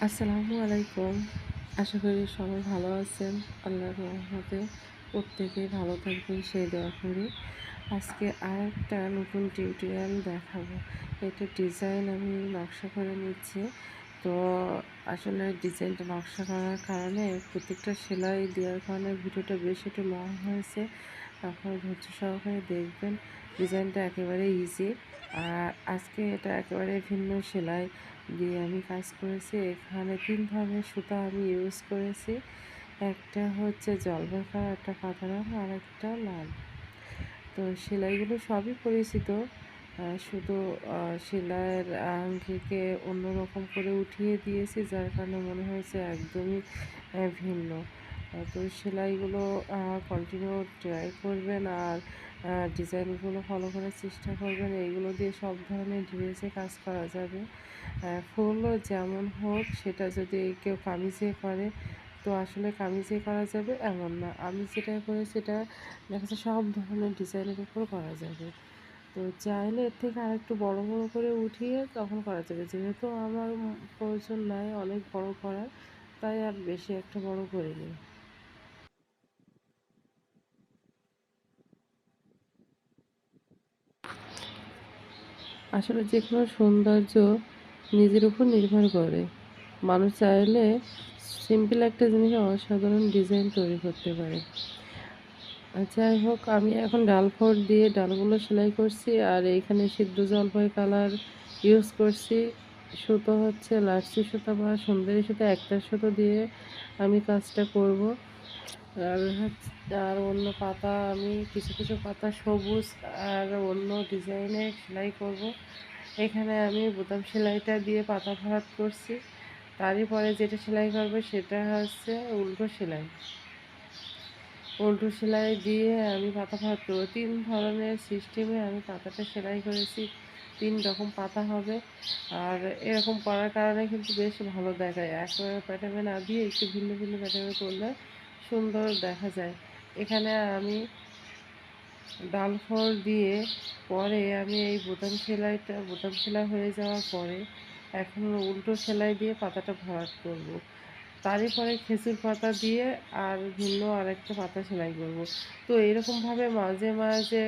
আসসালামু আলাইকুম। আশা করি সবাই ভালো আছেন। আল্লাহর রহমতে প্রত্যেকেই ভালো থাকবেন সেই দোয়া করি। আজকে আরেকটা নতুন টিউটোরিয়াল দেখাবো। এটা ডিজাইন আমি নকশা করে নিচ্ছি। তো আসলে ডিজাইনটা নকশা করার কারণে প্রত্যেকটা সেলাই দেওয়ার কারণে ভিডিওটা বেশ একটু লং হয়েছে। আপনারা ধৈর্য সহকারে দেখবেন। ডিজাইনটা একেবারে ইজি। আর আজকে এটা একেবারে ভিন্ন সেলাই দিয়ে আমি কাজ করেছি। এখানে ৩ ধরনের সুতা আমি ইউজ করেছি। একটা হচ্ছে জলপাই কালার, একটা পাতা রং আর একটা লাল। তো সেলাইগুলো সবই পরিচিত, শুধু সেলাইয়ের আঙ্গিকে অন্যরকম করে উঠিয়ে দিয়েছি, যার কারণে মনে হয়েছে একদমই ভিন্ন। তো সেলাইগুলো কন্টিনিউ ট্রাই করবেন আর ডিজাইনগুলো ফলো করার চেষ্টা করবেন। এইগুলো দিয়ে সব ধরনের ড্রেসে কাজ করা যাবে। ফুল যেমন হোক, সেটা যদি কেউ কামিজে করে তো আসলে কামিজে করা যাবে এমন না। আমি যেটা করেছি এটা দেখা যাচ্ছে সব ধরনের ডিজাইনের উপর করা যাবে। তো চাইলে এর থেকে আরেকটু বড় বড় করে উঠিয়ে তখন করা যাবে। যেহেতু আমার প্রয়োজন নাই অনেক বড় করার, তাই আর বেশি একটা বড় করিনি। আসলে যে কোনো সৌন্দর্য নিজের উপর নির্ভর করে। মানুষ চাইলে সিম্পল একটা জিনিসে অসাধারণ ডিজাইন তৈরি করতে পারে। যাই হোক, আমি এখন ডাল ফোড় দিয়ে ডালগুলো সেলাই করছি। আর এইখানে সিদ্ধ জলপাই কালার ইউজ করছি। সুতো হচ্ছে লাচ্ছি সুতা বা সুন্দরী সুতা, একটা সুতো দিয়ে আমি কাজটা করব। আর অন্য পাতা আমি কিছু কিছু পাতা সবুজ আর অন্য ডিজাইনের সেলাই করব। এখানে আমি বোতাম সেলাইটা দিয়ে পাতা ভরাট করছি। তারই পরে যেটা সেলাই করবে সেটা হচ্ছে উল্টো সেলাই। উল্টো সেলাই দিয়ে আমি পাতা ভরাট করবো। ৩ ধরনের সিস্টেমে আমি পাতাটা সেলাই করেছি। ৩ রকম পাতা হবে। আর এরকম করার কারণে কিন্তু বেশ ভালো দেখায়। একবারে প্যাটার্নে না দিয়ে একটু ভিন্ন ভিন্ন প্যাটার্নে করলে সুন্দর দেখা যায়। এখানে আমি ডাল ফল দিয়ে পরে আমি এই বোতাম সেলাই হয়ে যাওয়ার পরে এখন উল্টো সেলাই দিয়ে পাতাটা ভরাট করব। তারই পরে খেজুর পাতা দিয়ে আর ভিন্ন আরেকটা পাতা সেলাই করব। তো এরকমভাবে মাঝে মাঝে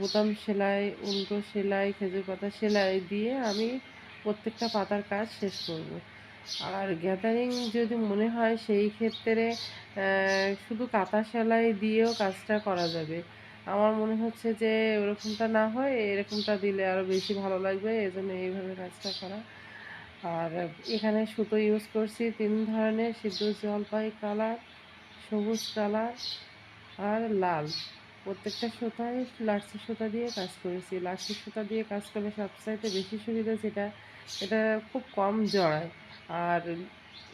বোতাম সেলাই, উল্টো সেলাই, খেজুর পাতা সেলাই দিয়ে আমি প্রত্যেকটা পাতার কাজ শেষ করব। আর গ্যাদারিং যদি মনে হয় সেই ক্ষেত্রে শুধু কাঁথা সেলাই দিয়েও কাজটা করা যাবে। আমার মনে হচ্ছে যে ওরকমটা না হয় এরকমটা দিলে আরও বেশি ভালো লাগবে, এজন্য এইভাবে কাজটা করা। আর এখানে সুতো ইউজ করছি ৩ ধরনের, সিদ্ধ জলপাই কালার, সবুজ কালার আর লাল। প্রত্যেকটা সুতায় লাচ্ছি সুতা দিয়ে কাজ করেছি। লাচ্ছি সুতা দিয়ে কাজ করলে সবচাইতে বেশি সুবিধা যেটা, এটা খুব কম জড়ায়। আর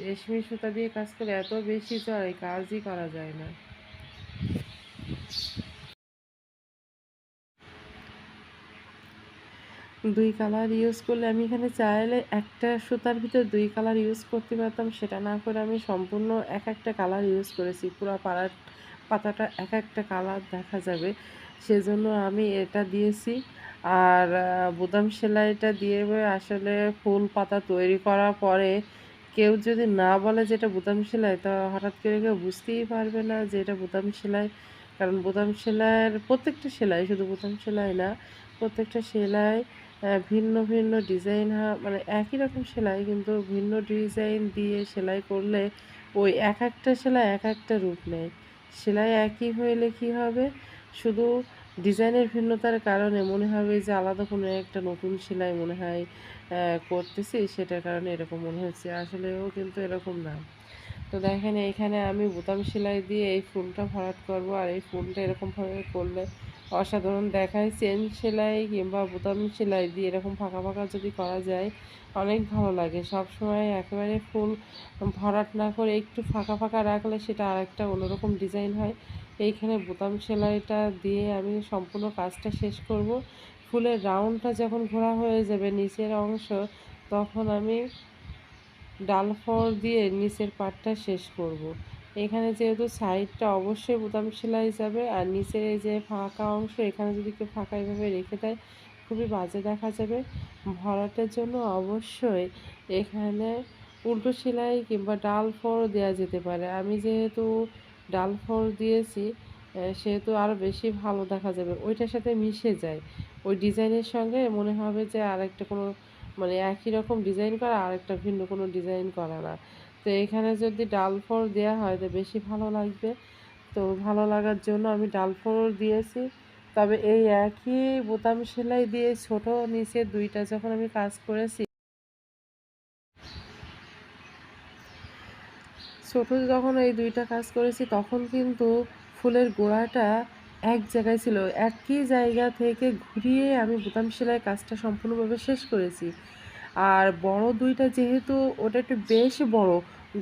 রেশমি সুতা দিয়ে কাজ করলে এত বেশি জড়ায়, কাজই করা যায় না। ২ কালার ইউজ করলে আমি এখানে চাইলে একটা সুতার ভিতর ২ কালার ইউজ করতে পারতাম, সেটা না করে আমি সম্পূর্ণ এক একটা কালার ইউজ করেছি। পুরো পাতাটা এক একটা কালার দেখা যাবে, সেজন্য আমি এটা দিয়েছি। আর বোতাম সেলাইটা দিয়ে আসলে ফুল পাতা তৈরি করার পরে কেউ যদি না বলে যে এটা বোতাম সেলাই, তা হঠাৎ করে কেউ বুঝতেই পারবে না যে এটা বোতাম সেলাই। কারণ বোতাম সেলাইয়ের প্রত্যেকটা সেলাই, শুধু বোতাম সেলাই না, প্রত্যেকটা সেলাই ভিন্ন ভিন্ন ডিজাইন মানে একই রকম সেলাই কিন্তু ভিন্ন ডিজাইন দিয়ে সেলাই করলে ওই এক একটা সেলাই এক একটা রূপ নেয়। সেলাই একই হইলে কী হবে, শুধু ডিজাইনের ভিন্নতার কারণে মনে হবে যে আলাদা কোনো একটা নতুন সেলাই মনে হয় করতেছি, সেটার কারণে এরকম মনে হচ্ছে। আসলেও কিন্তু এরকম না। তো দেখেন এইখানে আমি বোতাম সেলাই দিয়ে এই ফুলটা ভরাট করব। আর এই ফুলটা এরকমভাবে করলে অসাধারণ দেখায়। চেন সেলাই কিংবা বোতাম সেলাই দিয়ে এরকম ফাঁকা ফাঁকা যদি করা যায় অনেক ভালো লাগে। সব সময় একেবারে ফুল ভরাট না করে একটু ফাঁকা ফাঁকা রাখলে সেটা আরেকটা অন্যরকম ডিজাইন হয়। এইখানে বোতাম সেলাইটা দিয়ে আমি সম্পূর্ণ কাজটা শেষ করব। ফুলের রাউন্ডটা যখন ঘোরা হয়ে যাবে নিচের অংশ, তখন আমি ডাল ফড় দিয়ে নিচের পাটটা শেষ করব। এখানে যেহেতু সাইডটা অবশ্যই বোতাম সেলাই যাবে, আর নিচের এই যে ফাঁকা অংশ, এখানে যদি কেউ ফাঁকা এভাবে রেখে দেয় খুবই বাজে দেখা যাবে। ভরাটের জন্য অবশ্যই এখানে উল্টো সেলাই কিংবা ডাল ফোড় দেওয়া যেতে পারে। আমি যেহেতু ডাল ফোড় দিয়েছি সেহেতু আরও বেশি ভালো দেখা যাবে, ওইটার সাথে মিশে যায়। ওই ডিজাইনের সঙ্গে মনে হবে যে আরেকটা কোনো মানে একই রকম ডিজাইন করা, আরেকটা ভিন্ন কোনো ডিজাইন করা না। তো এখানে যদি ডাল ফোড় দেওয়া হয় তো বেশি ভালো লাগবে। তো ভালো লাগার জন্য আমি ডাল ফোড় দিয়েছি। তবে এই একই বোতাম সেলাই দিয়ে ছোট নিচে ২টা যখন আমি কাজ করেছি, ছোট যখন এই ২টা কাজ করেছি তখন কিন্তু ফুলের গোড়াটা এক জায়গায় ছিল। একই জায়গা থেকে ঘুরিয়ে আমি বোতাম সেলাই কাজটা সম্পূর্ণভাবে শেষ করেছি। আর বড় ২টা যেহেতু ওটা একটু বেশ বড়,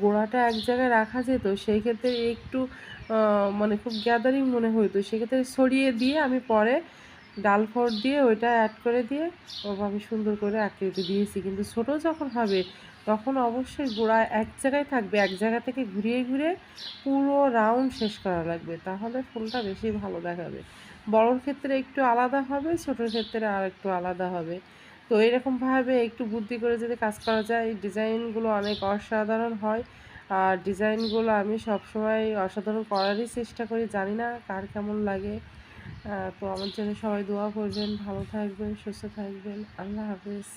গোড়াটা এক জায়গায় রাখা যেত, সেই ক্ষেত্রে একটু মানে খুব গ্যাদারিং মনে হতো। সেক্ষেত্রে ছড়িয়ে দিয়ে আমি পরে ডাল ফোড় দিয়ে ওইটা অ্যাড করে দিয়ে ওভাবে সুন্দর করে আকৃতি দিয়েছি। কিন্তু ছোট যখন হবে তখন অবশ্যই গোড়া এক জায়গায় থাকবে, এক জায়গা থেকে ঘুরিয়ে ঘুরিয়ে পুরো রাউন্ড শেষ করা লাগবে, তাহলে ফুলটা বেশি ভালো দেখাবে। বড়োর ক্ষেত্রে একটু আলাদা হবে, ছোটোর ক্ষেত্রে আর একটু আলাদা হবে। তো এরকমভাবে একটু বুদ্ধি করে যদি কাজ করা যায়, এই ডিজাইনগুলো অনেক অসাধারণ হয়। আর ডিজাইনগুলো আমি সবসময় অসাধারণ করারই চেষ্টা করি, জানি না কার কেমন লাগে। তো আমার জন্য সবাই দোয়া করবেন, ভালো থাকবেন, সুস্থ থাকবেন। আল্লাহ হাফেজ।